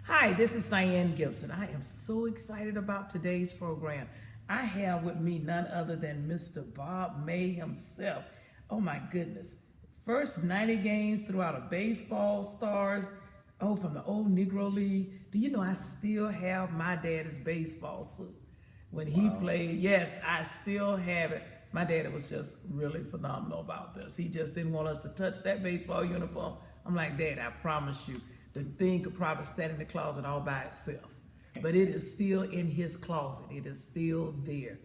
Hi, this is Dianne Gibson. I am so excited about today's program. I have with me none other than Mr. Bob May himself. Oh my goodness. First 90 games throughout a baseball stars. Oh, from the old Negro League. Do you know I still have my daddy's baseball suit? When he played, yes, I still have it. My daddy was just really phenomenal about this. He just didn't want us to touch that baseball uniform. I'm like, Dad, I promise you, the thing could probably stand in the closet all by itself. But it is still in his closet. It is still there.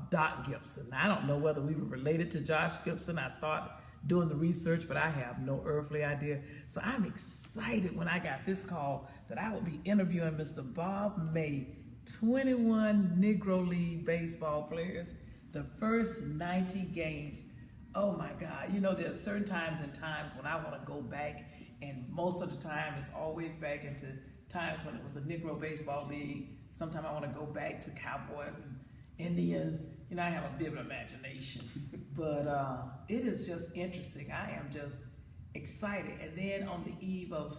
Doc Gibson. I don't know whether we were related to Josh Gibson. I started doing the research, but I have no earthly idea. So I'm excited when I got this call that I will be interviewing Mr. Bob May, 21 Negro League baseball players, the first 90 games. Oh my God. You know, there are certain times and times when I want to go back, and most of the time it's always back into times when it was the Negro Baseball League. Sometimes I want to go back to Cowboys and Indians. You know, I have a vivid imagination. But it is just interesting. I am just excited. And then on the eve of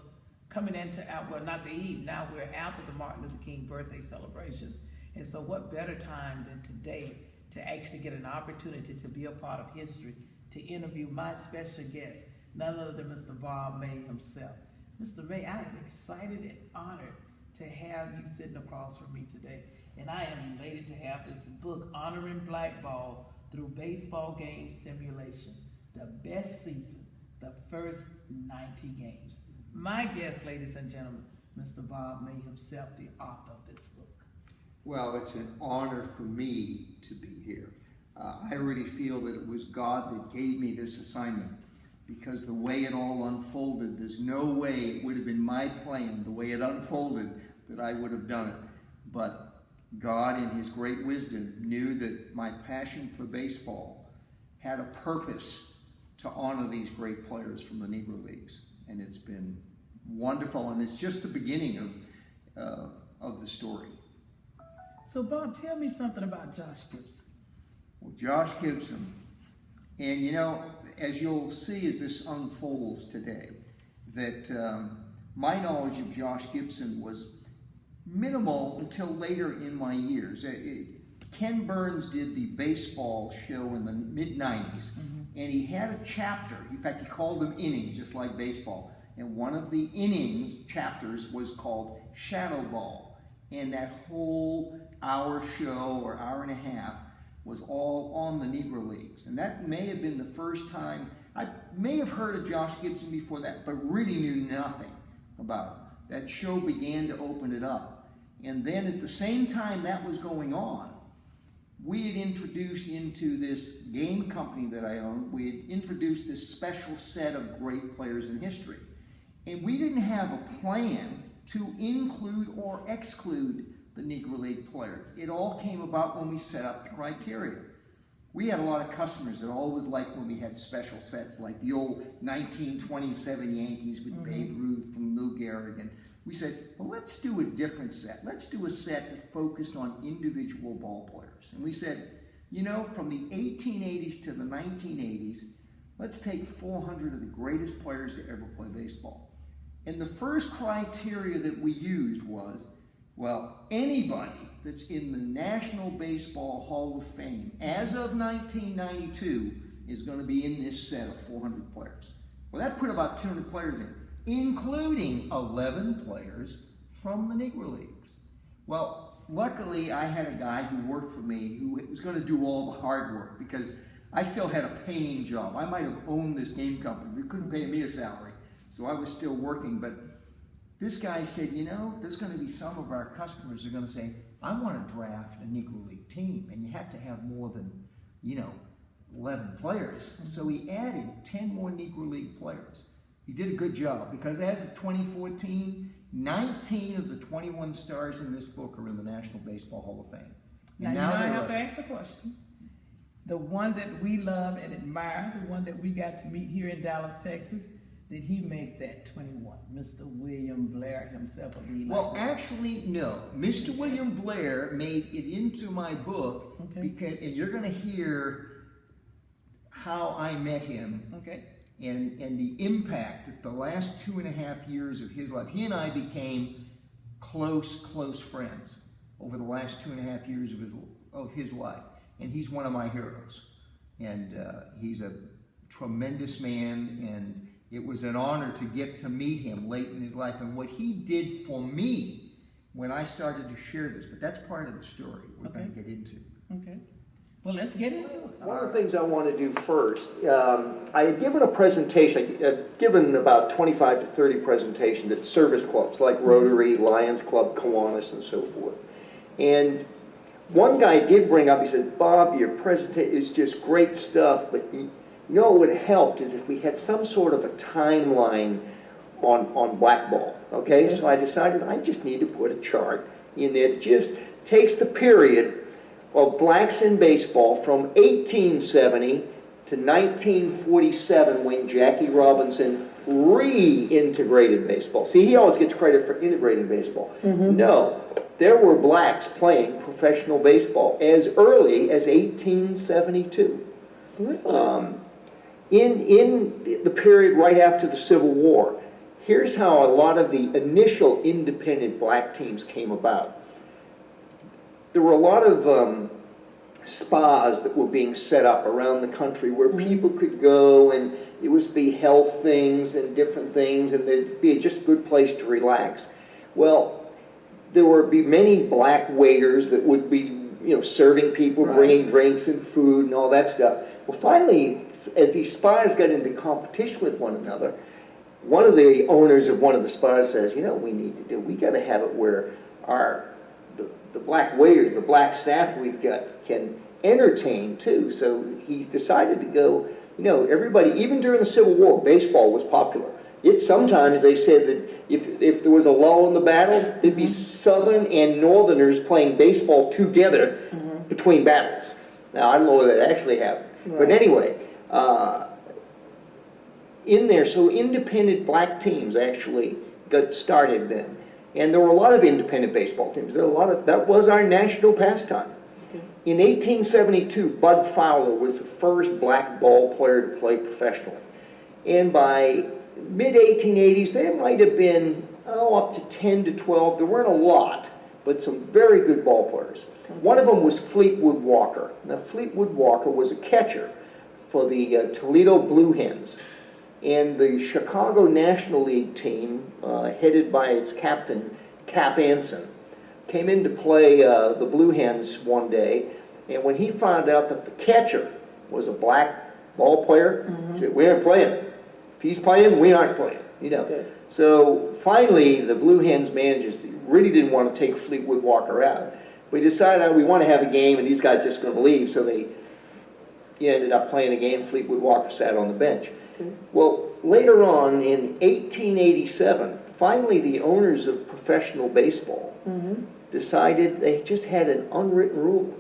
coming into, well, not the eve, now we're after the Martin Luther King birthday celebrations. And so what better time than today to actually get an opportunity to be a part of history, to interview my special guest, none other than Mr. Bob May himself. Mr. May, I am excited and honored to have you sitting across from me today. And I am elated to have this book, Honoring Black Ball Through Baseball Game Simulation, the best season, the first 90 games. My guest, ladies and gentlemen, Mr. Bob May himself, the author of this book. Well, it's an honor for me to be here. I really feel that it was God that gave me this assignment, because the way it all unfolded, there's no way it would have been my plan, the way it unfolded, that I would have done it. But God, in His great wisdom, knew that my passion for baseball had a purpose to honor these great players from the Negro Leagues. And it's been wonderful, and it's just the beginning of the story. So Bob, tell me something about Josh Gibson. Well, Josh Gibson, and you know, as you'll see as this unfolds today, that my knowledge of Josh Gibson was minimal until later in my years. Ken Burns did the baseball show in the mid-90s, and he had a chapter. In fact, he called them innings, just like baseball. And one of the innings chapters was called Shadow Ball. And that whole hour show, or hour and a half, was all on the Negro Leagues. And that may have been the first time, I may have heard of Josh Gibson before that, but really knew nothing about it. That show began to open it up. And then at the same time that was going on, we had introduced into this game company that I owned, we had introduced this special set of great players in history. And we didn't have a plan to include or exclude the Negro League players. It all came about when we set up the criteria. We had a lot of customers that always liked when we had special sets, like the old 1927 Yankees with Babe Ruth and Lou Gehrig. And we said, well, let's do a different set. Let's do a set that focused on individual ball players. And we said, you know, from the 1880s to the 1980s, let's take 400 of the greatest players to ever play baseball. And the first criteria that we used was, well, anybody that's in the National Baseball Hall of Fame as of 1992 is going to be in this set of 400 players. Well, that put about 200 players in, including 11 players from the Negro Leagues. Well, luckily I had a guy who worked for me who was going to do all the hard work, because I still had a paying job. I might have owned this game company, but couldn't pay me a salary. So I was still working, but this guy said, you know, there's going to be some of our customers who are going to say, I want to draft a Negro League team, and you have to have more than, you know, 11 players. So he added 10 more Negro League players. He did a good job, because as of 2014, 19 of the 21 stars in this book are in the National Baseball Hall of Fame. Now, you know, I have to ask the question. The one that we love and admire, the one that we got to meet here in Dallas, Texas, did he make that 21? Mr. William Blair himself? Well, actually, no. Mr. William Blair made it into my book, because, and you're going to hear how I met him. Okay. and the impact that the last 2.5 years of his life, he and I became close friends over the last 2.5 years of his life. And he's one of my heroes. And he's a tremendous man, and it was an honor to get to meet him late in his life and what he did for me when I started to share this. But that's part of the story we're going to get into. Okay. Well, let's get into it. One of the things I want to do first, I had given a presentation, I've given about 25 to 30 presentations at service clubs like Rotary, Lions Club, Kiwanis, and so forth. And one guy did bring up, he said, Bob, your presentation is just great stuff, but you know what would have helped is if we had some sort of a timeline on black ball, okay? So I decided I just need to put a chart in there that just takes the period of blacks in baseball from 1870 to 1947 when Jackie Robinson reintegrated baseball. See, he always gets credit for integrating baseball. No, there were blacks playing professional baseball as early as 1872. In the period right after the Civil War, here's how a lot of the initial independent black teams came about. There were a lot of spas that were being set up around the country where people could go, and it would be health things and different things, and there'd be just a good place to relax. Well, there would be many black waiters that would be, serving people, bringing drinks and food and all that stuff. Well, finally, as these spas got into competition with one another, one of the owners of one of the spas says, what we need to do, we got to have it where the black waiters, the black staff we've got can entertain too. So he decided to go, everybody, even during the Civil War, baseball was popular. Sometimes they said that if there was a lull in the battle, there'd be Southern and Northerners playing baseball together between battles. Now, I don't know whether that actually happened. But anyway, in there, so independent black teams actually got started then. And there were a lot of independent baseball teams. That was our national pastime. In 1872, Bud Fowler was the first black ball player to play professionally. And by mid-1880s, there might have been, up to 10 to 12. There weren't a lot, but some very good ball players. One of them was Fleetwood Walker. Now, Fleetwood Walker was a catcher for the Toledo Blue Hens. And the Chicago National League team, headed by its captain, Cap Anson, came in to play the Blue Hens one day, and when he found out that the catcher was a black ball player, he said, we aren't playing. If he's playing, we aren't playing, Okay. So finally, the Blue Hens managers really didn't want to take Fleetwood Walker out. We decided we want to have a game, and these guys are just going to leave, so they ended up playing a game. Fleetwood Walker sat on the bench. Well, later on in 1887, finally the owners of professional baseball decided they just had an unwritten rule,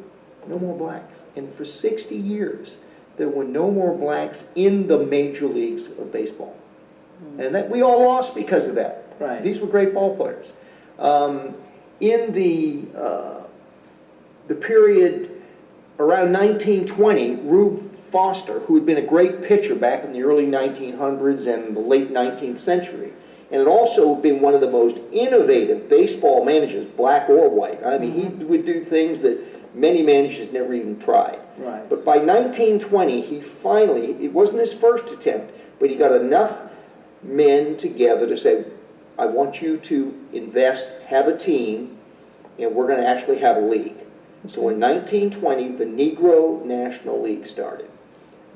no more blacks. And for 60 years, there were no more blacks in the major leagues of baseball. And that we all lost because of that. Right. These were great ball players. In the period around 1920, Rube Foster, who had been a great pitcher back in the early 1900s and the late 19th century, and had also been one of the most innovative baseball managers, black or white. I mean, he would do things that many managers never even tried. Right. But by 1920, he finally, it wasn't his first attempt, but he got enough men together to say, I want you to invest, have a team, and we're going to actually have a league. So in 1920, the Negro National League started.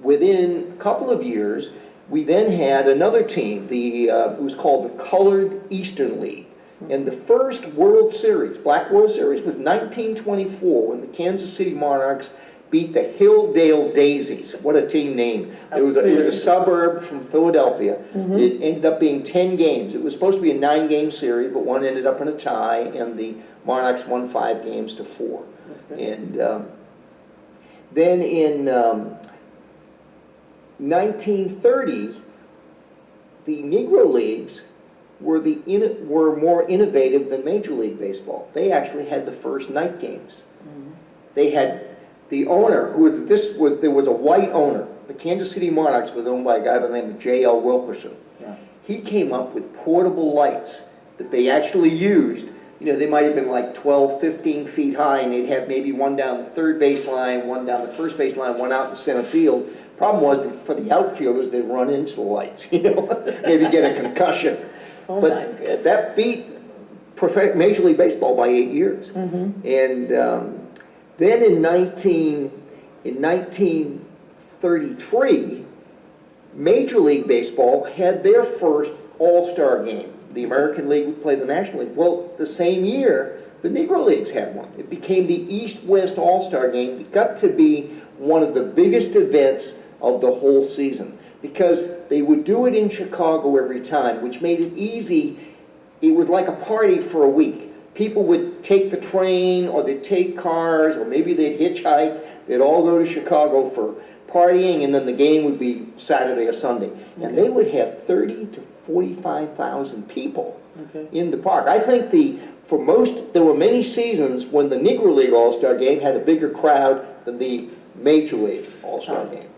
Within a couple of years, we then had another team. It was called the Colored Eastern League. And the first World Series, Black World Series, was 1924 when the Kansas City Monarchs beat the Hilldale Daisies. What a team name. It was a suburb from Philadelphia. It ended up being 10 games. It was supposed to be a 9-game series, but one ended up in a tie, and the Monarchs won 5 games to 4. And then in 1930, the Negro Leagues were more innovative than Major League Baseball. They actually had the first night games. They had the owner, there was a white owner the Kansas City Monarchs was owned by a guy by the name of J.L. Wilkerson. Yeah. He came up with portable lights that they actually used. You know, they might have been like 12, 15 feet high, and they'd have maybe one down the third base line, one down the first base line, one out in center field. Problem was that for the outfielders, they'd run into the lights, you know, maybe get a concussion. Oh, but my goodness. that beat Major League Baseball by 8 years. Mm-hmm. And then in 1933, Major League Baseball had their first All-Star game. The American League would play the National League. Well, the same year, the Negro Leagues had one. It became the East-West All-Star game. It got to be one of the biggest events of the whole season because they would do it in Chicago every time, which made it easy. It was like a party for a week. People would take the train, or they'd take cars, or maybe they'd hitchhike. They'd all go to Chicago for partying, and then the game would be Saturday or Sunday. And they would have 30 to 45,000 people in the park. I think there were many seasons when the Negro League All-Star Game had a bigger crowd than the Major League All-Star Game.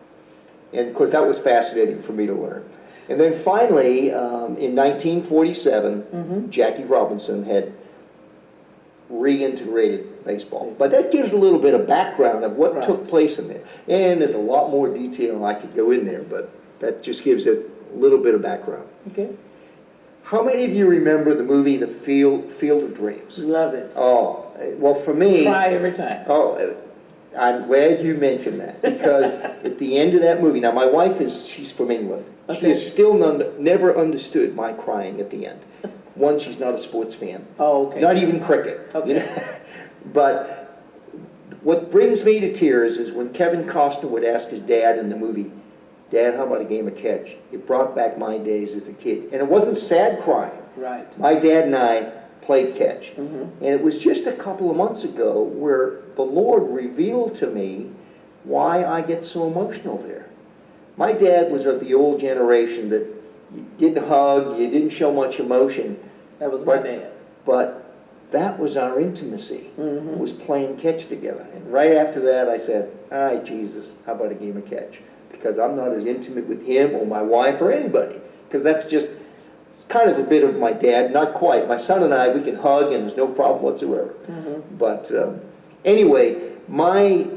And of course that was fascinating for me to learn. And then finally, in 1947, Jackie Robinson had reintegrated baseball. But that gives a little bit of background of what took place in there. And there's a lot more detail I could go in there, but that just gives it a little bit of background. Okay. How many of you remember the movie The Field of Dreams? Love it. Oh, well for me... Cry every time. Oh, I'm glad you mentioned that, because at the end of that movie, now my wife she's from England. Okay. She has still never understood my crying at the end. One, she's not a sports fan. Oh, okay. Not even cricket. Okay. You know? But what brings me to tears is when Kevin Costner would ask his dad in the movie, "Dad, how about a game of catch?" It brought back my days as a kid. And it wasn't sad crying. Right. My dad and I played catch. Mm-hmm. And it was just a couple of months ago where the Lord revealed to me why I get so emotional there. My dad was of the old generation that you didn't hug, you didn't show much emotion. That was my dad. But that was our intimacy, was playing catch together. And right after that I said, all right, Jesus, how about a game of catch? Because I'm not as intimate with him or my wife or anybody. Because that's just kind of a bit of my dad, not quite. My son and I, we can hug and there's no problem whatsoever. But anyway, my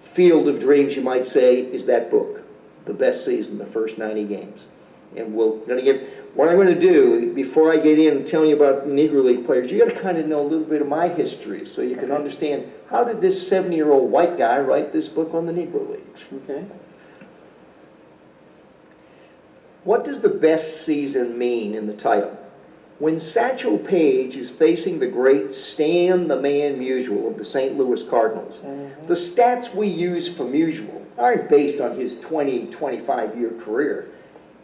field of dreams, you might say, is that book, The Best Season, the First 90 Games. And what I'm going to do, before I get in and tell you about Negro League players, you got to kind of know a little bit of my history so you can understand how did this 70-year-old white guy write this book on the Negro Leagues. Okay. What does the best season mean in the title? When Satchel Paige is facing the great Stan the Man Musial of the St. Louis Cardinals, the stats we use for Musial aren't based on his 20, 25-year career.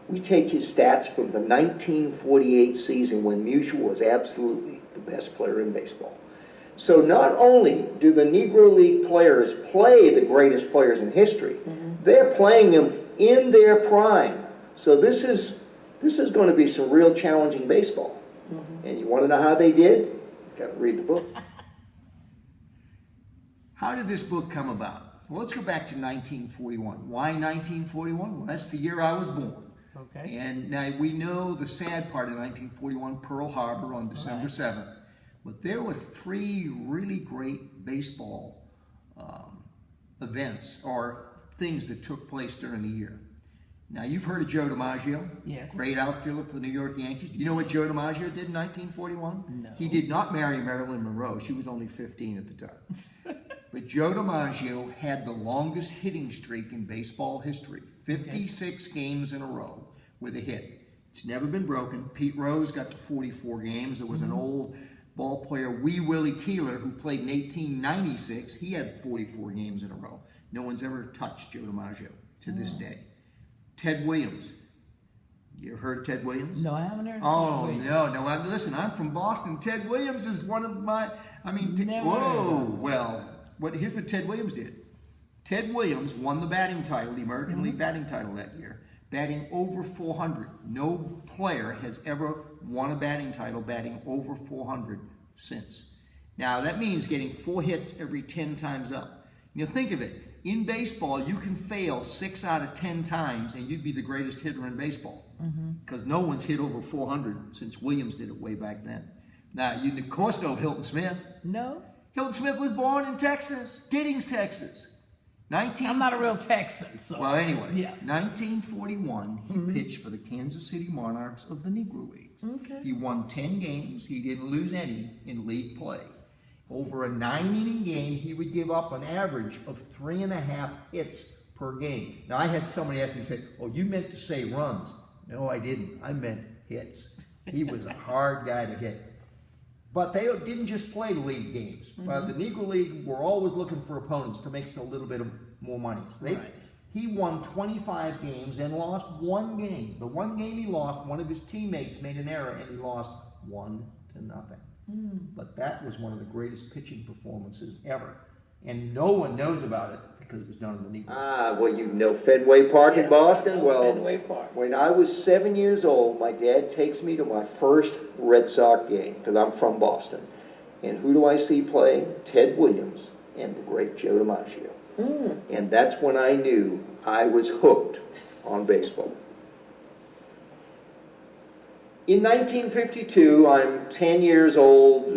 We take his stats from the 1948 season when Musial was absolutely the best player in baseball. So not only do the Negro League players play the greatest players in history, they're playing them in their prime. So this is going to be some real challenging baseball. And you want to know how they did? You got to read the book. How did this book come about? Well, let's go back to 1941. Why 1941? Well, that's the year I was born. Okay. And now we know the sad part of 1941, Pearl Harbor on December 7th. But there was 3 really great baseball events or things that took place during the year. Now, you've heard of Joe DiMaggio. Yes. Great outfielder for the New York Yankees. Do you know what Joe DiMaggio did in 1941? No. He did not marry Marilyn Monroe. She was only 15 at the time. But Joe DiMaggio had the longest hitting streak in baseball history. 56 games in a row with a hit. It's never been broken. Pete Rose got to 44 games. There was an old ball player, Wee Willie Keeler, who played in 1896. He had 44 games in a row. No one's ever touched Joe DiMaggio to this day. Ted Williams. You ever heard of Ted Williams? No, I haven't heard of Oh, Ted Williams. no. Listen, I'm from Boston. Ted Williams is one of my, Never whoa. heard of him. Well, here's what Ted Williams did. Ted Williams won the batting title, the American League batting title that year, batting over 400. No player has ever won a batting title batting over 400 since. Now, that means getting 4 hits every 10 times up. You know, think of it. in baseball, you can fail 6 out of 10 times and you'd be the greatest hitter in baseball. Because no one's hit over 400 since Williams did it way back then. Now, you of course know Hilton Smith. No. Hilton Smith was born in Texas, Giddings, Texas. I'm not a real Texan, so. Well, anyway, yeah. 1941, he pitched for the Kansas City Monarchs of the Negro Leagues. Okay. He won 10 games. He didn't lose any in league play. Over a 9-inning game, he would give up an average of 3.5 hits per game. Now, I had somebody ask me, say, "Oh, you meant to say runs." No, I didn't. I meant hits. He was a hard guy to hit. But they didn't just play league games. The Negro League were always looking for opponents to make us a little bit of more money. So he won 25 games and lost 1 game. The 1 game he lost, one of his teammates made an error and he lost 1-0. But that was one of the greatest pitching performances ever. And no one knows about it because it was done in the Negro League. Well, you know Fenway Park in Boston? Well, Fenway Park. When I was 7 years old, my dad takes me to my first Red Sox game, because I'm from Boston. And who do I see playing? Ted Williams and the great Joe DiMaggio. And that's when I knew I was hooked on baseball. In 1952, I'm 10 years old.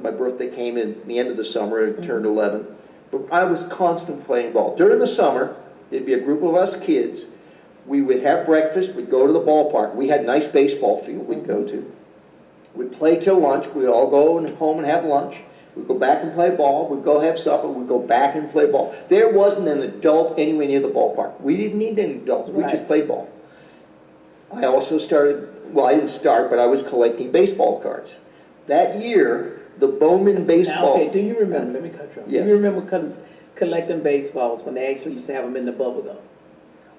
My birthday came in the end of the summer. I turned 11. But I was constantly playing ball. During the summer, there'd be a group of us kids. We would have breakfast. We'd go to the ballpark. We had a nice baseball field we'd go to. We'd play till lunch. We'd all go home and have lunch. We'd go back and play ball. We'd go have supper. We'd go back and play ball. There wasn't an adult anywhere near the ballpark. We didn't need any adults. We just played ball. I also started, well, I didn't start, but I was collecting baseball cards. That year, the Bowman baseball... Now, okay, do you remember, let me cut you off. Yes. Do you remember collecting baseballs when they actually used to have them in the bubble gum?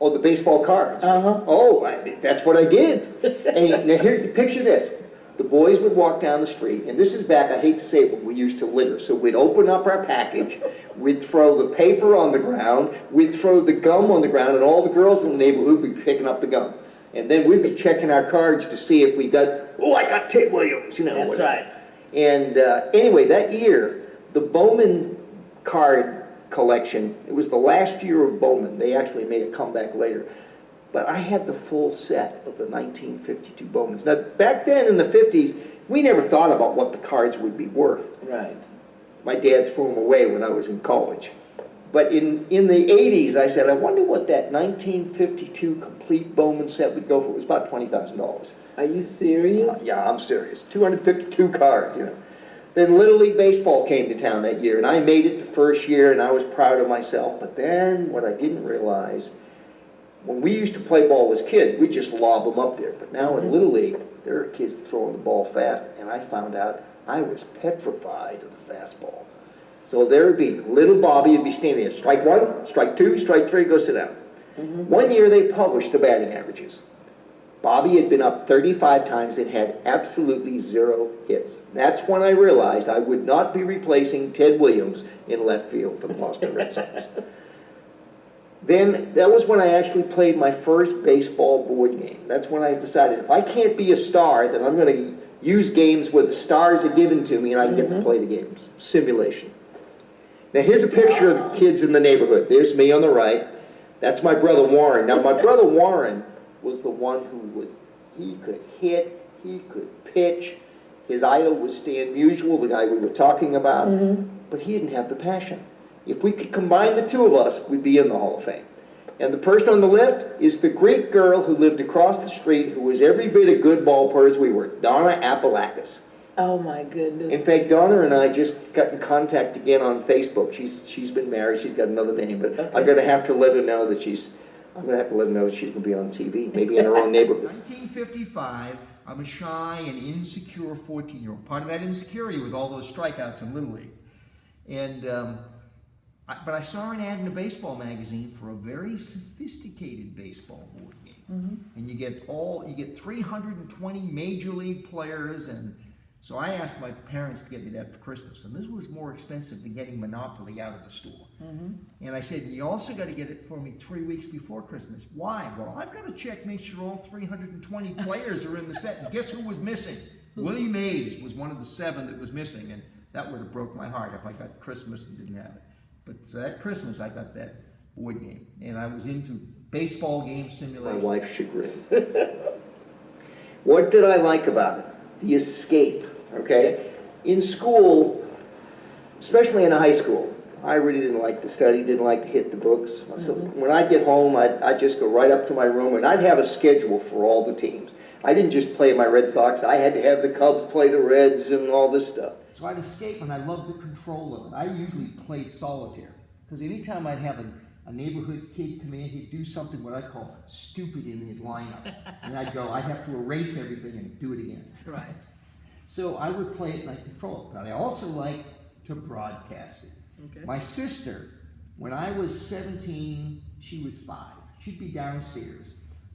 Oh, the baseball cards? Uh-huh. Oh, that's what I did. And now here, picture this. The boys would walk down the street, and this is back, I hate to say it, but we used to litter. So we'd open up our package, we'd throw the paper on the ground, we'd throw the gum on the ground, and all the girls in the neighborhood would be picking up the gum. And then we'd be checking our cards to see if we got, oh, I got Ted Williams, you know. That's whatever. right. And anyway, that year, the Bowman card collection, it was the last year of Bowman. They actually made a comeback later. But I had the full set of the 1952 Bowmans. Now, back then in the 50s, we never thought about what the cards would be worth. Right. My dad threw them away when I was in college. But in the 80s, I said, I wonder what that 1952 complete Bowman set would go for. It was about $20,000. Are you serious? Yeah, I'm serious. 252 cards, you know. Then Little League Baseball came to town that year, and I made it the first year, and I was proud of myself. But then what I didn't realize, when we used to play ball as kids, we'd just lob them up there. But now in Little League, there are kids throwing the ball fast, and I found out I was petrified of the fastball. So there would be little Bobby would be standing there, strike 1, strike 2, strike 3, go sit down. One year they published the batting averages. Bobby had been up 35 times and had absolutely 0 hits. That's when I realized I would not be replacing Ted Williams in left field for the Boston Red Sox. Then, that was when I actually played my first baseball board game. That's when I decided, if I can't be a star, then I'm going to use games where the stars are given to me and I get to play the games. Simulation. Now, here's a picture of the kids in the neighborhood. There's me on the right. That's my brother Warren. Now, my brother Warren was the one he could hit, he could pitch. His idol was Stan Musial, the guy we were talking about, but he didn't have the passion. If we could combine the two of us, we'd be in the Hall of Fame. And the person on the left is the Greek girl who lived across the street, who was every bit a good ball player as we were, Donna Apolakis. Oh my goodness. In fact, Donna and I just got in contact again on Facebook. She's been married, she's got another name, but I'm going to have to let her know that she's going to be on TV, maybe in her own neighborhood. 1955, I'm a shy and insecure 14-year-old. Part of that insecurity was all those strikeouts in Little League. And, but I saw an ad in a baseball magazine for a very sophisticated baseball board game. And you get 320 major league players, and so I asked my parents to get me that for Christmas, and this was more expensive than getting Monopoly out of the store. And I said, you also got to get it for me 3 weeks before Christmas. Why? Well, I've got to check, make sure all 320 players are in the set. And guess who was missing? Willie Mays was one of the 7 that was missing, and that would have broke my heart if I got Christmas and didn't have it. But so at Christmas, I got that board game. And I was into baseball game simulation. My wife's chagrin. What did I like about it? The escape, okay? In school, especially in high school, I really didn't like to study, didn't like to hit the books. So when I'd get home, I'd just go right up to my room, and I'd have a schedule for all the teams. I didn't just play my Red Sox. I had to have the Cubs play the Reds and all this stuff. So I'd escape, and I loved the control of it. I usually played solitaire, because anytime I'd have a neighborhood kid come in, he'd do something what I call stupid in his lineup. And I'd have to erase everything and do it again. Right. So I would play it and I'd control it. But I also like to broadcast it. Okay. My sister, when I was 17, she was 5. She'd be downstairs,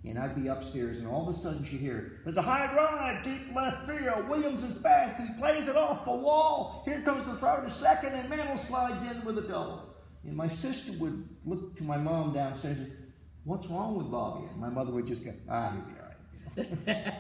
and I'd be upstairs, and all of a sudden she'd hear, "There's a high drive, deep left field. Williams is back. He plays it off the wall. Here comes the throw to second, and Mantle slides in with a double." And my sister would look to my mom downstairs and say, "What's wrong with Bobby?" And my mother would just go, "He'll be all right."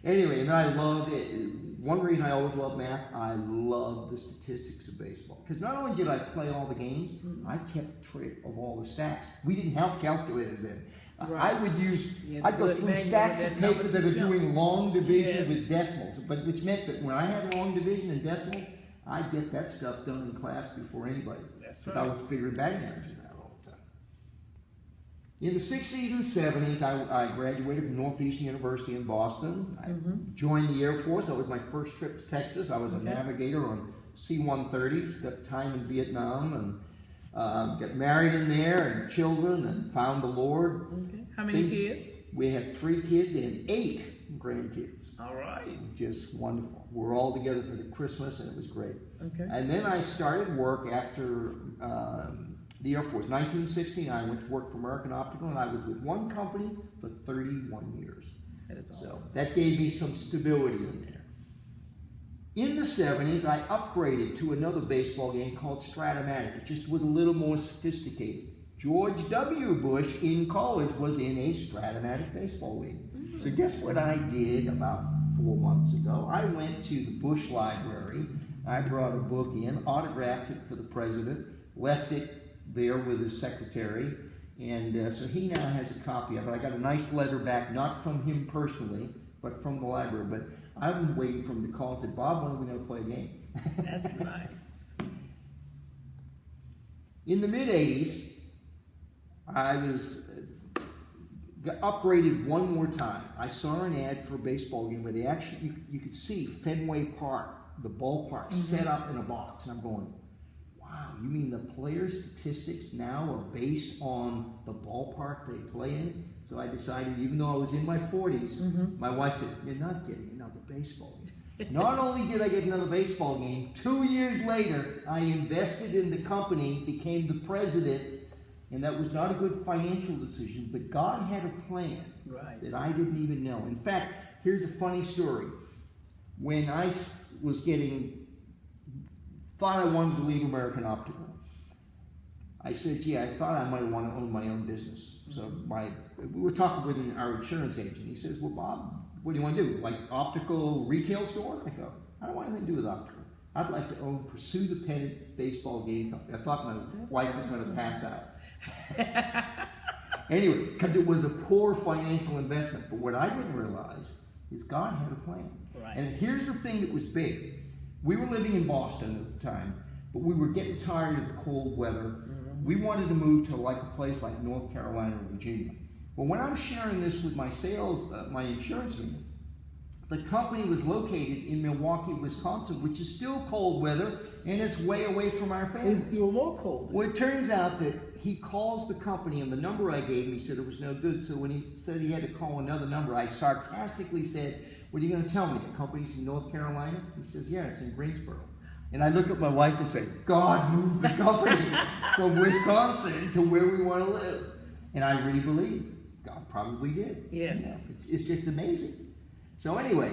Anyway, and I loved it. One reason I always loved math, I loved the statistics of baseball. Because not only did I play all the games, I kept track of all the stacks. We didn't have calculators then. Right. I'd go through stacks of paper that are doing long division Yes. with decimals, which meant that when I had long division and decimals, I'd get that stuff done in class before anybody. That's But right. I was figuring batting averages out all the time. In the 60s and 70s, I graduated from Northeastern University in Boston. I joined the Air Force. That was my first trip to Texas. I was a navigator on C-130s, got time in Vietnam, and got married in there, and children, and found the Lord. Okay. How many kids? We had 3 kids and 8 grandkids. All right. Just wonderful. We were all together for the Christmas, and it was great. Okay. And then I started work after the Air Force. 1969, I went to work for American Optical, and I was with one company for 31 years. That is awesome. So that gave me some stability in there. In the 70s, I upgraded to another baseball game called Stratomatic. It just was a little more sophisticated. George W. Bush in college was in a Stratomatic baseball league. So guess what I did about 4 months ago? I went to the Bush Library. I brought a book in, autographed it for the president, left it there with his secretary, and so he now has a copy of it. I got a nice letter back, not from him personally, but from the library. But I've been waiting for him to call and say, "Bob, when are we going to play a game?" That's nice. In the mid-'80s, I was got upgraded one more time. I saw an ad for a baseball game where they actually, you could see Fenway Park, the ballpark, set up in a box. And I'm going, wow, you mean the player statistics now are based on the ballpark they play in? So I decided, even though I was in my 40s, my wife said, "You're not getting another baseball game." Not only did I get another baseball game, 2 years later, I invested in the company, became the president, and that was not a good financial decision, but God had a plan that I didn't even know. In fact, here's a funny story. When I was thought I wanted to leave American Optical, I said, "Gee, I thought I might want to own my own business." So we were talking with our insurance agent. He says, "Well, Bob, what do you want to do? Like optical retail store?" I go, "I don't want anything to do with optical. I'd like to pursue the pennant baseball game company." I thought my wife was going to pass out. Anyway, because it was a poor financial investment. But what I didn't realize is God had a plan. Right. And here's the thing that was big. We were living in Boston at the time, but we were getting tired of the cold weather. We wanted to move to like a place like North Carolina or Virginia. Well, when I'm sharing this with my my insurance unit, the company was located in Milwaukee, Wisconsin, which is still cold weather, and it's way away from our family. You were more cold. Well, it turns out that he calls the company, and the number I gave him, he said it was no good. So when he said he had to call another number, I sarcastically said, "What are you going to tell me? The company's in North Carolina?" He says, "Yeah, it's in Greensboro." And I look at my wife and say, "God moved the company from Wisconsin to where we want to live." And I really believe God probably did. Yes. It's just amazing. So anyway,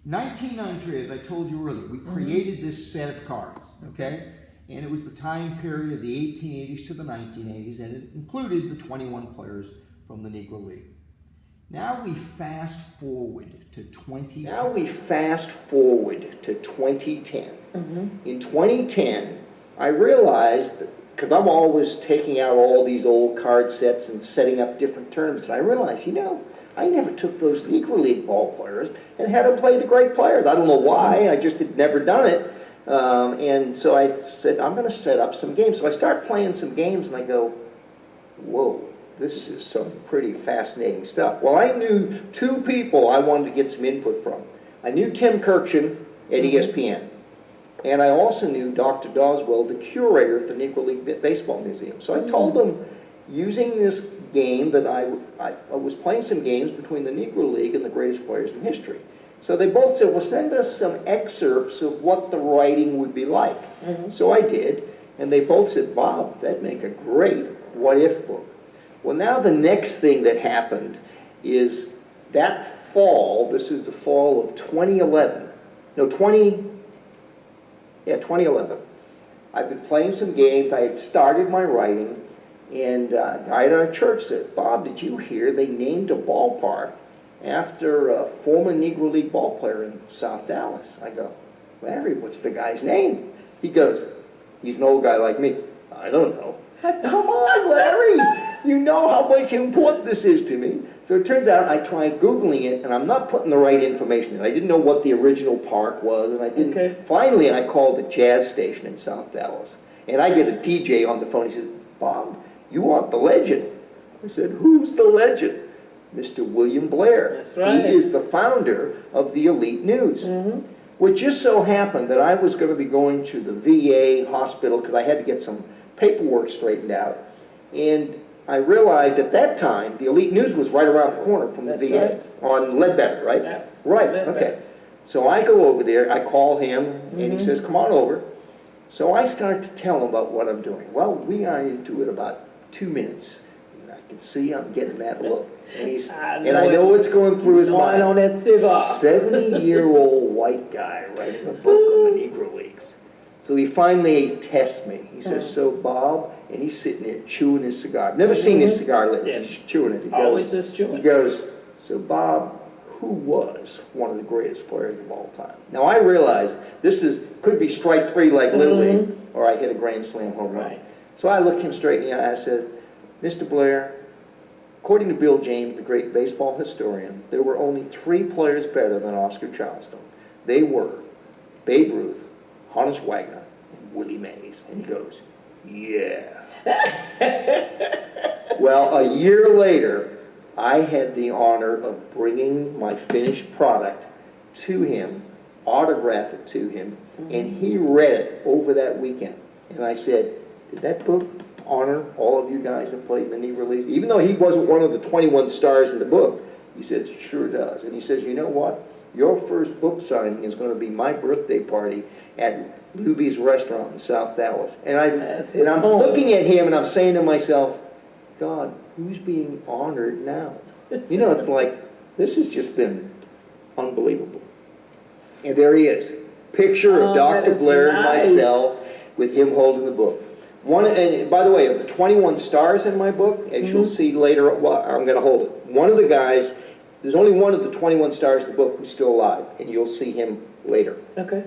1993, as I told you earlier, we created this set of cards, okay? And it was the time period of the 1880s to the 1980s, and it included the 21 players from the Negro League. Now we fast forward to 2010. Now we fast forward to 2010. In 2010, I realized that because I'm always taking out all these old card sets and setting up different tournaments, and I realized, you know, I never took those Negro League ball players and had them play the great players. I don't know why, I just had never done it. And so I said, I'm going to set up some games. So I start playing some games, and I go, whoa, this is some pretty fascinating stuff. Well, I knew two people I wanted to get some input from. I knew Tim Kirkshin at ESPN. And I also knew Dr. Doswell, the curator at the Negro League Baseball Museum. So I told them, using this game that I was playing some games between the Negro League and the greatest players in history. So they both said, well, send us some excerpts of what the writing would be like. So I did, and they both said, Bob, that'd make a great what-if book. Well, now the next thing that happened is that fall, this is the fall of 2011, no, 2011. I've been playing some games, I had started my writing, and a guy at our church said, Bob, did you hear they named a ballpark after a former Negro League ball player in South Dallas? I go, Larry, what's the guy's name? He goes, he's an old guy like me. I don't know. Come on, Larry. You know how much important this is to me. So it turns out I tried Googling it, and I'm not putting the right information in. I didn't know what the original park was, and I didn't. Okay. Finally, I called the jazz station in South Dallas, and I get a DJ on the phone. He says, Bob, you want the legend? I said, who's the legend? Mr. William Blair. That's right. He is the founder of the Elite News. Well, it just so happened that I was going to be going to the VA hospital because I had to get some paperwork straightened out. And I realized at that time, the Elite News was right around the corner from the VA. Right. On Ledbetter, right? Yes. Right, okay. So I go over there, I call him, and he says, come on over. So I start to tell him about what I'm doing. Well, we are into it about 2 minutes. And I can see I'm getting that look. And I know what's going through his mind. On that cigar. 70-year-old white guy writing a book on the Negro Leagues. So he finally tests me. He says, so Bob, and he's sitting there chewing his cigar. I've never seen his cigar lit. He's chewing it. He always is chewing. He goes, so Bob, who was one of the greatest players of all time? Now I realize this could be strike three like Little League, or I hit a grand slam home run. Right. So I looked him straight in the eye. I said, Mr. Blair, according to Bill James, the great baseball historian, there were only 3 players better than Oscar Charleston. They were Babe Ruth, Honus Wagner, and Willie Mays. And he goes, yeah. Well, a year later, I had the honor of bringing my finished product to him, autograph it to him, and he read it over that weekend. And I said, did that book honor all of you guys that played in the Negro Leagues? Even though he wasn't one of the 21 stars in the book, he said, it sure does. And he says, you know what? Your first book signing is going to be my birthday party at Luby's restaurant in South Dallas. And I'm looking at him and I'm saying to myself, God, who's being honored now? You know, it's like, this has just been unbelievable. And there he is. Picture of Dr. Blair and myself with him holding the book. And by the way, of the 21 stars in my book, as you'll see later, well, I'm going to hold it. One of the guys, there's only one of the 21 stars in the book who's still alive, and you'll see him later. Okay.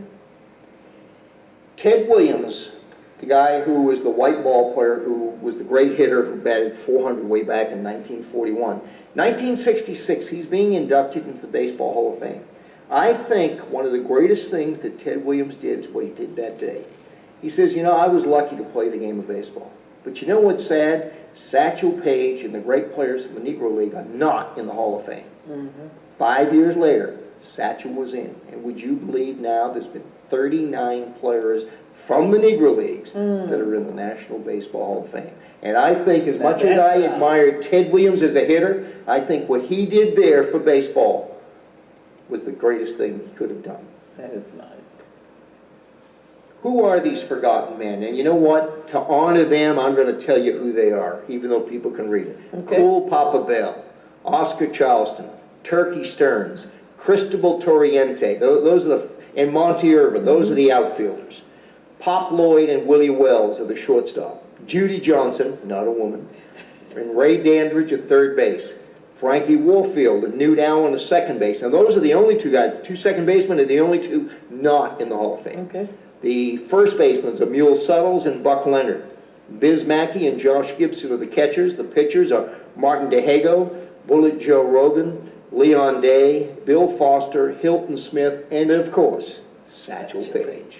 Ted Williams, the guy who was the white ball player, who was the great hitter who batted 400 way back in 1941. 1966, he's being inducted into the Baseball Hall of Fame. I think one of the greatest things that Ted Williams did is what he did that day. He says, you know, I was lucky to play the game of baseball. But you know what's sad? Satchel Paige and the great players from the Negro League are not in the Hall of Fame. 5 years later, Satchel was in. And would you believe now there's been 39 players from the Negro Leagues that are in the National Baseball Hall of Fame. And I think as much as I admired Ted Williams as a hitter, I think what he did there for baseball was the greatest thing he could have done. That is nice. Who are these forgotten men? And you know what? To honor them, I'm going to tell you who they are, even though people can read it. Okay. Cool Papa Bell, Oscar Charleston, Turkey Stearns, Cristobal Torriente, those are and Monty Irvin, those are the outfielders. Pop Lloyd and Willie Wells are the shortstop. Judy Johnson, not a woman, and Ray Dandridge at third base. Frankie Warfield and Newt Allen at second base. Now those are the only two guys. The 2 second basemen are the only 2 not in the Hall of Fame. Okay. The first basemen are Mule Suttles and Buck Leonard. Biz Mackey and Josh Gibson are the catchers. The pitchers are Martin DeHago, Bullet Joe Rogan, Leon Day, Bill Foster, Hilton Smith, and of course, Satchel Paige.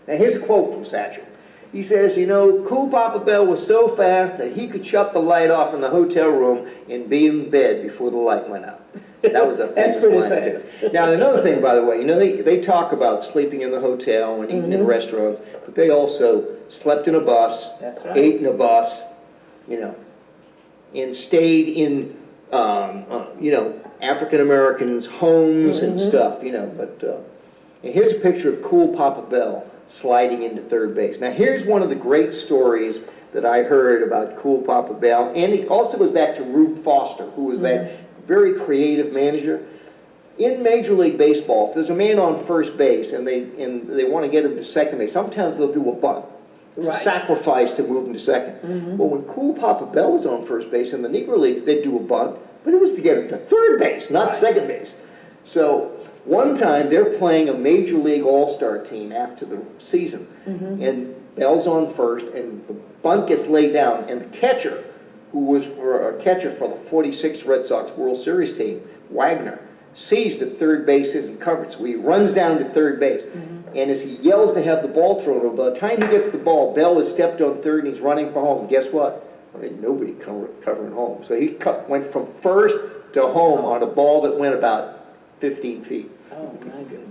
Now here's a quote from Satchel. He says, you know, Cool Papa Bell was so fast that he could shut the light off in the hotel room and be in bed before the light went out. That was a famous line of his. Now another thing, by the way, you know, they talk about sleeping in the hotel and eating in restaurants, but they also slept in a bus, ate in a bus, you know, and stayed in, you know, African Americans' homes and stuff, you know. But and here's a picture of Cool Papa Bell sliding into third base. Now here's one of the great stories that I heard about Cool Papa Bell, and it also goes back to Rube Foster, who was that very creative manager. In Major League Baseball, if there's a man on first base and they want to get him to second base, sometimes they'll do a bunt. Sacrifice to move him to second. Well, when Cool Papa Bell was on first base in the Negro Leagues, they'd do a bunt, but it was to get him to third base, not second base. So one time they're playing a Major League All-Star team after the season, and Bell's on first, and the bunt gets laid down, and the catcher, who was a catcher for the 46 Red Sox World Series team, Wagner, sees that third base isn't covered, so he runs down to third base. And as he yells to have the ball thrown over, by the time he gets the ball, Bell has stepped on third and he's running for home. Guess what? I mean, nobody covering home. So he went from first to home on a ball that went about 15 feet. Oh, my goodness.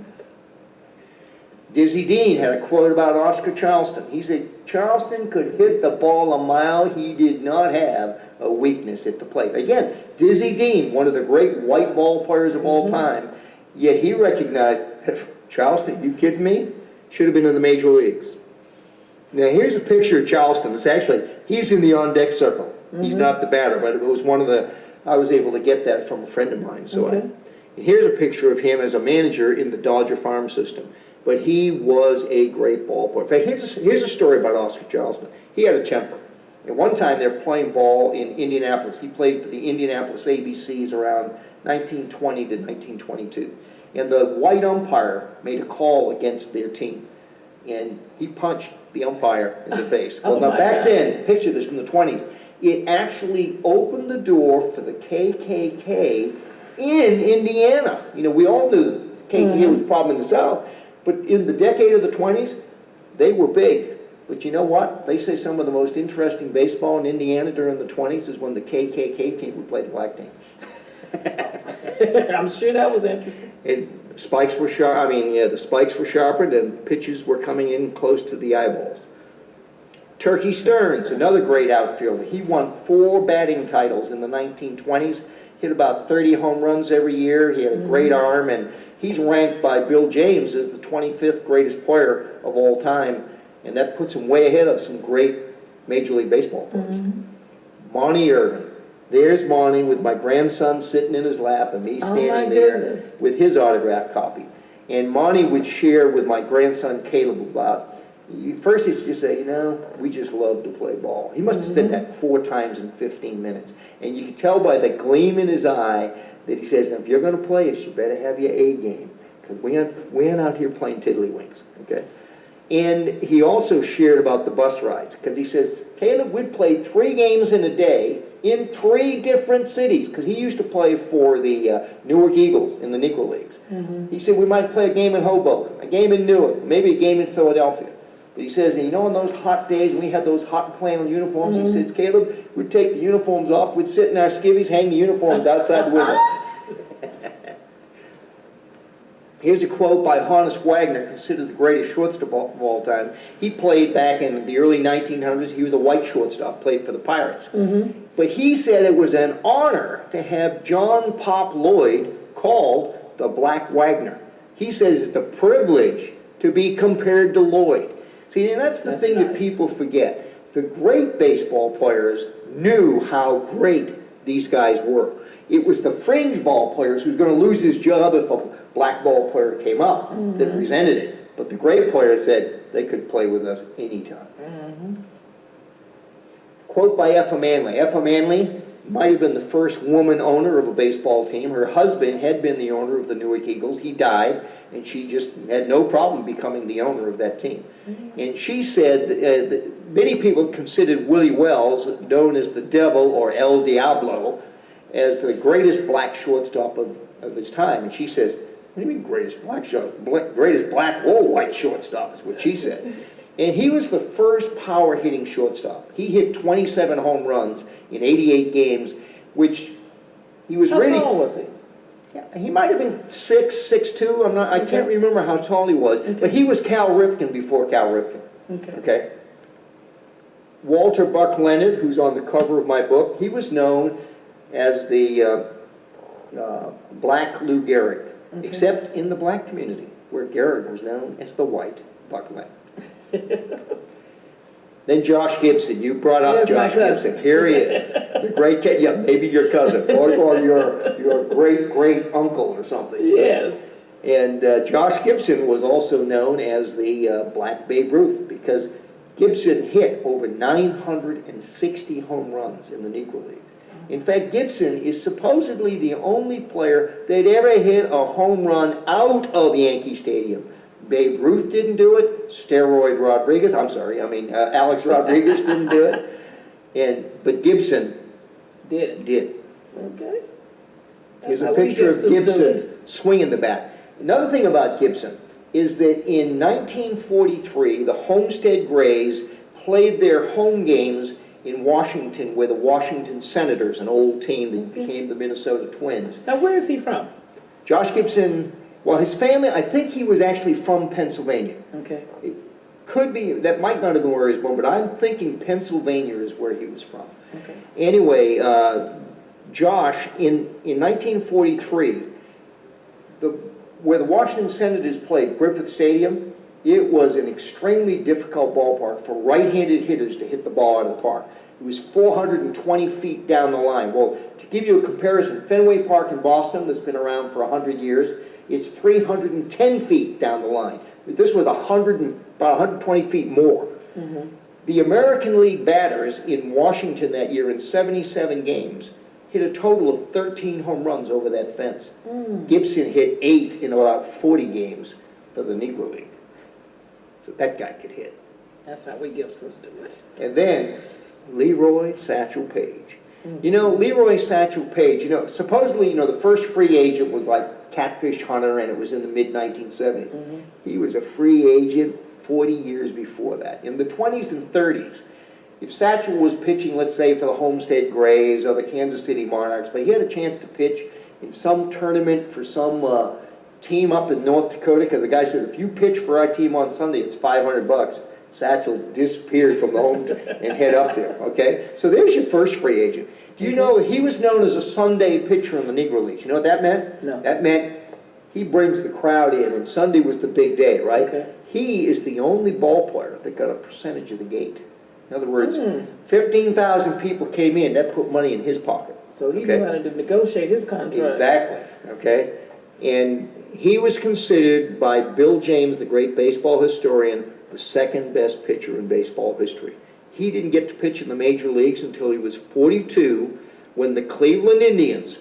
Dizzy Dean had a quote about Oscar Charleston. He said, Charleston could hit the ball a mile. He did not have a weakness at the plate. Again, Dizzy Dean, one of the great white ball players of all time, yet he recognized, Charleston, you kidding me? Should have been in the major leagues. Now here's a picture of Charleston. It's actually, he's in the on-deck circle. He's not the batter, but it was one of the, I was able to get that from a friend of mine. So and here's a picture of him as a manager in the Dodger farm system. But he was a great ball player. In fact, here's a story about Oscar Charleston. He had a temper. And one time they were playing ball in Indianapolis. He played for the Indianapolis ABCs around 1920 to 1922. And the white umpire made a call against their team. And he punched the umpire in the face. Well, now back then, picture this from the 20s, it actually opened the door for the KKK in Indiana. You know, we all knew that KKK was a problem in the South. But in the decade of the 20s, they were big. But you know what? They say some of the most interesting baseball in Indiana during the 20s is when the KKK team would play the black team. I'm sure that was interesting. And spikes were sharp. I mean, yeah, the spikes were sharpened and pitches were coming in close to the eyeballs. Turkey Stearns, another great outfielder. He won 4 batting titles in the 1920s. Hit about 30 home runs every year. He had a great arm, and he's ranked by Bill James as the 25th greatest player of all time, and that puts him way ahead of some great Major League Baseball players. Monty Irvin. There's Monty with my grandson sitting in his lap and me standing there with his autograph copy. And Monty would share with my grandson Caleb about, first he used to say, you know, we just love to play ball. He must have said that 4 times in 15 minutes. And you can tell by the gleam in his eye that he says, if you're going to play us, you better have your A game. Because we aren't out here playing tiddlywinks, okay? And he also shared about the bus rides. Because he says, Caleb would play 3 games in a day in 3 different cities. Because he used to play for the Newark Eagles in the Negro Leagues. He said, we might play a game in Hoboken, a game in Newark, maybe a game in Philadelphia. But he says, and you know, on those hot days when we had those hot flannel uniforms, he says, Caleb, we'd take the uniforms off, we'd sit in our skivvies, hang the uniforms outside the window. Here's a quote by Honus Wagner, considered the greatest shortstop of all time. He played back in the early 1900s. He was a white shortstop, played for the Pirates. But he said it was an honor to have John Pop Lloyd called the Black Wagner. He says it's a privilege to be compared to Lloyd. See, and that's the thing that people forget. The great baseball players knew how great these guys were. It was the fringe ball players who were going to lose his job if a black ball player came up that resented it. But the great players said they could play with us anytime. Quote by Effa Manley. Effa Manley might have been the first woman owner of a baseball team. Her husband had been the owner of the Newark Eagles. He died, and she just had no problem becoming the owner of that team. And she said that many people considered Willie Wells, known as the Devil or El Diablo, as the greatest black shortstop of his time. And she says, what do you mean greatest black shortstop? Greatest black or white shortstop is what she said. And he was the first power-hitting shortstop. He hit 27 home runs in 88 games, which he was really... How tall was he? Yeah, he might have been 6'2". I can't remember how tall he was, but he was Cal Ripken before Cal Ripken. Okay. Walter Buck Leonard, who's on the cover of my book, he was known as the Black Lou Gehrig, except in the black community, where Gehrig was known as the White Buck Leonard. Then Josh Gibson, you brought up Josh Gibson. Here he is, the great cat. Yeah, maybe your cousin or your great uncle or something. Yes. And Josh Gibson was also known as the Black Babe Ruth because Gibson hit over 960 home runs in the Negro Leagues. In fact, Gibson is supposedly the only player that ever hit a home run out of Yankee Stadium. Babe Ruth didn't do it. Alex Rodriguez didn't do it. But Gibson did. Okay. Here's a picture of Gibson swinging the bat. Another thing about Gibson is that in 1943, the Homestead Grays played their home games in Washington with the Washington Senators, an old team that became the Minnesota Twins. Now, where is he from? Josh Gibson, well, his family, I think he was actually from Pennsylvania. Okay. It could be, that might not have been where he was born, but I'm thinking Pennsylvania is where he was from. Okay. Anyway, Josh, in 1943, where the Washington Senators played, Griffith Stadium, it was an extremely difficult ballpark for right-handed hitters to hit the ball out of the park. It was 420 feet down the line. Well, to give you a comparison, Fenway Park in Boston, that's been around for 100 years, it's 310 feet down the line. This was about 120 feet more. The American League batters in Washington that year in 77 games hit a total of 13 home runs over that fence. Gibson hit 8 in about 40 games for the Negro League. So that guy could hit. That's how we Gibsons do it. And then Leroy Satchel Paige. You know, Leroy Satchel Paige, supposedly, the first free agent was like Catfish Hunter, and it was in the mid-1970s. He was a free agent 40 years before that. In the 20s and 30s, if Satchel was pitching, let's say, for the Homestead Grays or the Kansas City Monarchs, but he had a chance to pitch in some tournament for some team up in North Dakota, because the guy says, if you pitch for our team on Sunday, it's $500. Satchel disappeared from the home and head up there, okay? So there's your first free agent. Do you know he was known as a Sunday pitcher in the Negro Leagues? You know what that meant? No. That meant he brings the crowd in, and Sunday was the big day, right? Okay. He is the only ball player that got a percentage of the gate. In other words, 15,000 people came in, that put money in his pocket. So he knew how to negotiate his contract. Exactly, okay? And he was considered by Bill James, the great baseball historian, the second best pitcher in baseball history. He didn't get to pitch in the major leagues until he was 42, when the Cleveland Indians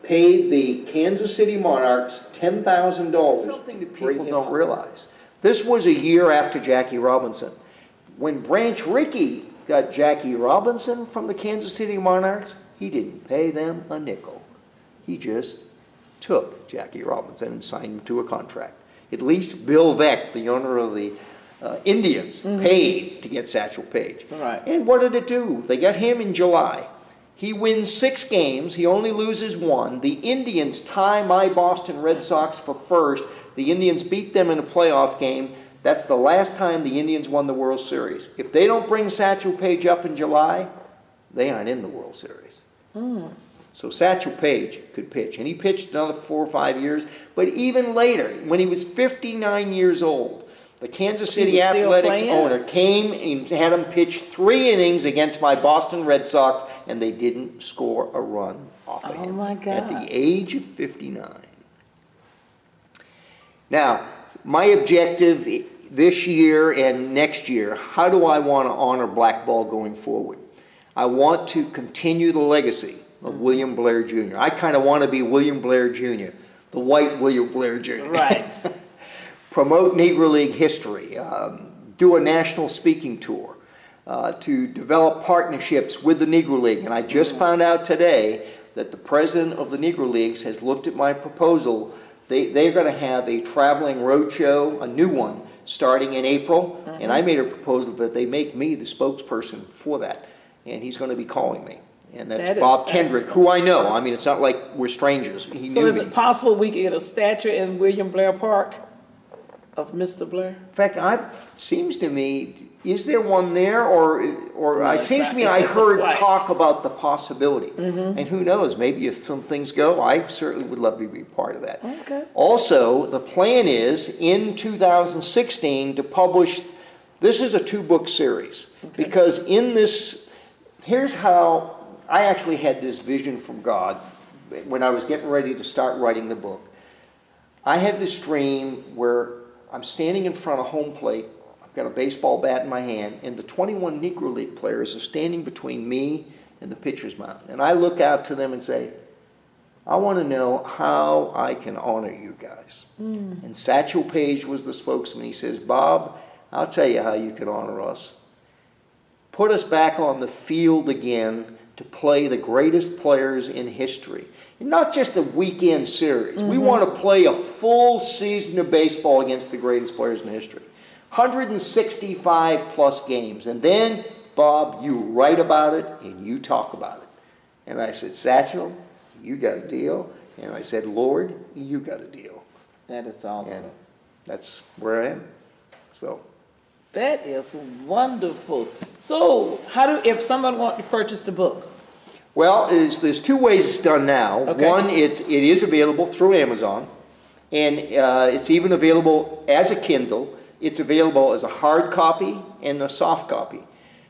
paid the Kansas City Monarchs $10,000. Something that people don't realize. This was a year after Jackie Robinson. When Branch Rickey got Jackie Robinson from the Kansas City Monarchs, he didn't pay them a nickel. He just took Jackie Robinson and signed him to a contract. At least Bill Veeck, the owner of the Indians, paid to get Satchel Paige. Right. And what did it do? They got him in July. He wins 6 games. He only loses 1. The Indians tie my Boston Red Sox for first. The Indians beat them in a playoff game. That's the last time the Indians won the World Series. If they don't bring Satchel Paige up in July, they aren't in the World Series. So Satchel Paige could pitch. And he pitched another 4 or 5 years. But even later, when he was 59 years old, the Kansas City Athletics owner came and had him pitch 3 innings against my Boston Red Sox, and they didn't score a run off of him. Oh my God. At the age of 59. Now, my objective this year and next year, how do I want to honor black ball going forward? I want to continue the legacy of William Blair Jr. I kind of want to be William Blair Jr., the white William Blair Jr. Right. Promote Negro League history, do a national speaking tour, to develop partnerships with the Negro League. And I just found out today that the president of the Negro Leagues has looked at my proposal. They're going to have a traveling road show, a new one, starting in April. And I made a proposal that they make me the spokesperson for that. And he's going to be calling me. And that's Bob Kendrick, who I know. I mean, it's not like we're strangers. He knew me. So is it possible we could get a statue in William Blair Park of Mr. Blair? In fact, seems to me, is there one there, or No, it seems to me I heard talk about the possibility. And who knows, maybe if some things go, I certainly would love to be part of that. Okay. Also, the plan is in 2016 to publish, this is a 2-book series, because in this, here's how, I actually had this vision from God when I was getting ready to start writing the book. I have this dream where I'm standing in front of home plate, I've got a baseball bat in my hand, and the 21 Negro League players are standing between me and the pitcher's mound. And I look out to them and say, I want to know how I can honor you guys. And Satchel Paige was the spokesman. He says, Bob, I'll tell you how you can honor us. Put us back on the field again to play the greatest players in history. And not just a weekend series. We want to play a full season of baseball against the greatest players in history. 165 plus games. And then, Bob, you write about it and you talk about it. And I said, Satchel, you got a deal. And I said, Lord, you got a deal. That is awesome. And that's where I am. So. That is wonderful. So, if someone wants to purchase the book? Well, there's 2 ways it's done now. Okay. One, it is available through Amazon, and it's even available as a Kindle. It's available as a hard copy and a soft copy.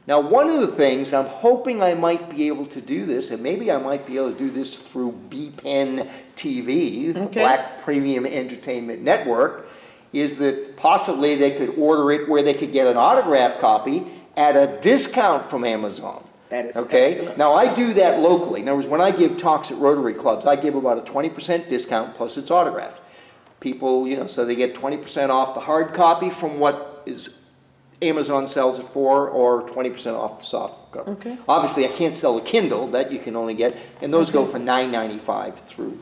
Now, one of the things, I'm hoping I might be able to do this, and maybe I might be able to do this through BPEN TV, the Black Premium Entertainment Network, is that possibly they could order it where they could get an autographed copy at a discount from Amazon. That is excellent. Now, I do that locally. In other words, when I give talks at Rotary Clubs, I give about a 20% discount plus it's autographed. People, so they get 20% off the hard copy from what is Amazon sells it for, or 20% off the soft cover. Okay. Obviously, I can't sell a Kindle. That you can only get, and those go for $9.95 through.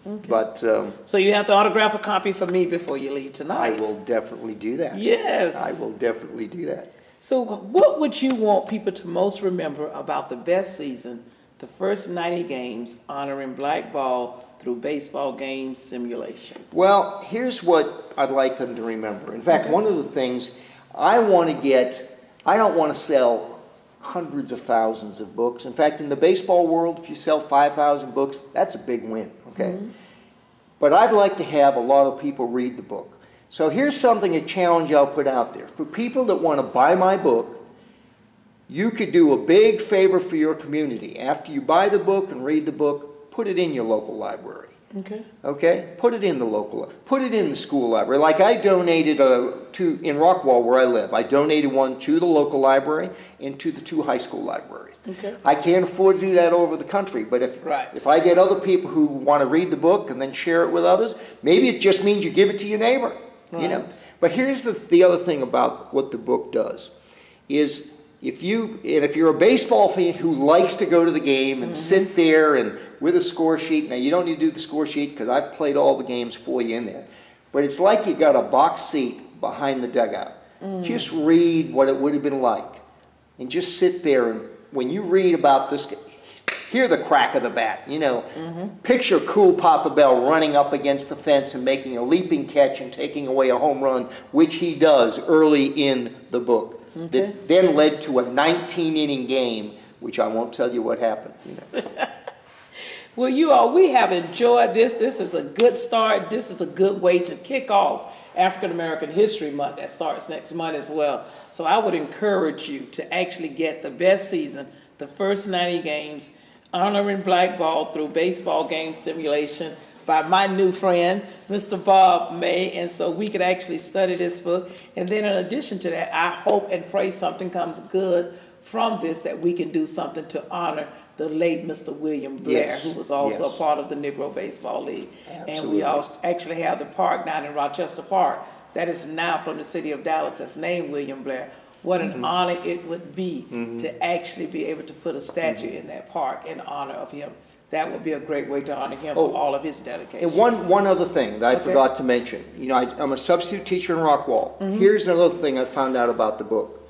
Okay. But so you have to autograph a copy for me before you leave tonight. I will definitely do that. Yes. I will definitely do that. So what would you want people to most remember about the best season, the first 90 games, honoring black ball through baseball game simulation? Well, here's what I'd like them to remember. In fact, one of the things I don't want to sell hundreds of thousands of books. In fact, in the baseball world, if you sell 5,000 books, that's a big win, okay? But I'd like to have a lot of people read the book. So here's something, a challenge I'll put out there. For people that want to buy my book, you could do a big favor for your community. After you buy the book and read the book, put it in your local library. Okay. Okay? Put it in the school library. Like I donated in Rockwall where I live, I donated one to the local library and to the 2 high school libraries. Okay. I can't afford to do that over the country, but if I get other people who want to read the book and then share it with others, maybe it just means you give it to your neighbor. Right. But here's the other thing about what the book does is if you're a baseball fan who likes to go to the game and sit there and with a score sheet, now you don't need to do the score sheet because I've played all the games for you in there, but it's like you got a box seat behind the dugout. Just read what it would have been like and just sit there, and when you read about this, hear the crack of the bat, Picture Cool Papa Bell running up against the fence and making a leaping catch and taking away a home run, which he does early in the book. That then led to a 19-inning game, which I won't tell you what happened. Well, we have enjoyed this. This is a good start. This is a good way to kick off African American History Month that starts next month as well. So I would encourage you to actually get the best season, the first 90 games, honoring black ball through baseball game simulation by my new friend, Mr. Bob May. And so we could actually study this book. And then in addition to that, I hope and pray something comes good from this that we can do something to honor the late Mr. William Blair, Yes, who was also yes. a part of the Negro Baseball League. And Absolutely. we actually have the park down in Rochester Park that is now from the city of Dallas that's named William Blair. What an honor it would be to actually be able to put a statue in that park in honor of him. That would be a great way to honor him for all of his dedication. And one other thing that I Okay. forgot to mention. You know, I'm a substitute teacher in Rockwall. Here's another thing I found out about the book.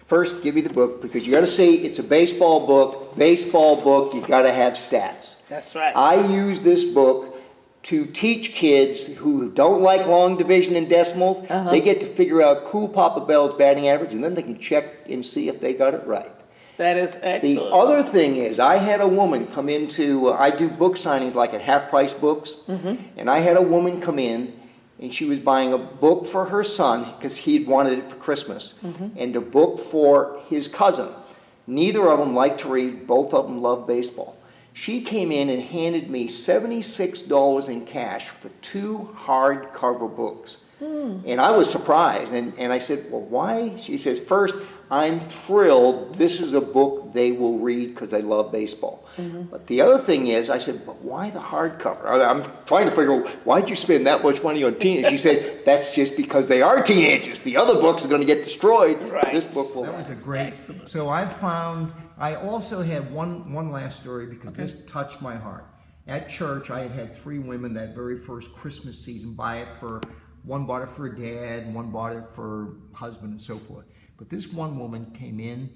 First, give you the book, because you got to say it's a baseball book. Baseball book, you got to have stats. That's right. I use this book to teach kids who don't like long division and decimals. They get to figure out Cool Papa Bell's batting average, and then they can check and see if they got it right. That is excellent. The other thing is, I had a woman come into, I do book signings like at Half Price Books, and I had a woman come in, and she was buying a book for her son, because he'd wanted it for Christmas, and a book for his cousin. Neither of them liked to read, both of them loved baseball. She came in and handed me $76 in cash for 2 hardcover books. And I was surprised, and I said, well, why? She says, first, I'm thrilled this is a book they will read because they love baseball. But the other thing is, I said, but why the hardcover? I'm trying to figure out, why'd you spend that much money on teenagers? She said, that's just because they are teenagers. The other books are going to get destroyed. Right. This book will That was last. a great. Excellent. So I also had one last story, because this touched my heart. At church, I had 3 women that very first Christmas season buy it for, one bought it for a dad, one bought it for husband, and so forth. But this one woman came in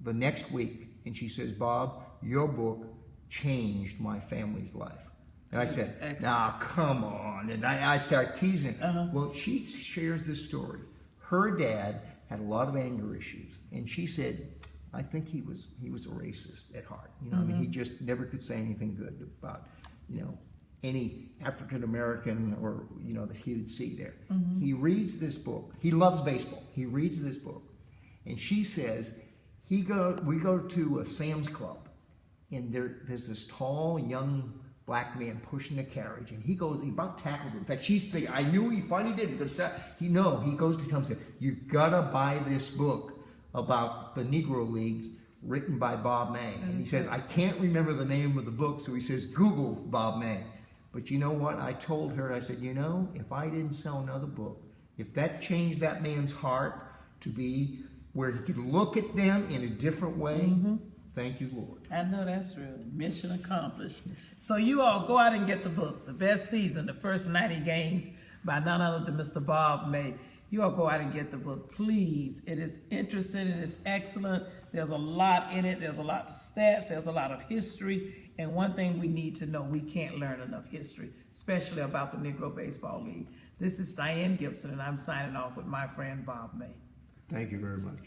the next week and she says, Bob, your book changed my family's life. And I said, excellent. nah, come on. And I start teasing. Well, she shares this story. Her dad had a lot of anger issues. And she said, I think he was a racist at heart. You know, I mean, he just never could say anything good about, you know, any African American or, you know, that he would see there. He reads this book. He loves baseball. He reads this book. And she says, we go to a Sam's Club, and there's this tall young black man pushing the carriage, and he about tackles him. In fact, she's thinking, I knew he finally did it. He goes to tell him, you gotta buy this book about the Negro Leagues written by Bob May. And he says, I can't remember the name of the book, so he says, Google Bob May. But you know what? I told her, I said, you know, if I didn't sell another book, if that changed that man's heart to be where he could look at them in a different way, thank you, Lord. I know that's real. Mission accomplished. So you all go out and get the book, The Best Season, the First 90 Games by none other than Mr. Bob May. You all go out and get the book, please. It is interesting. It is excellent. There's a lot in it. There's a lot of stats. There's a lot of history. And one thing we need to know, we can't learn enough history, especially about the Negro Baseball League. This is Dianne Gibson, and I'm signing off with my friend Bob May. Thank you very much.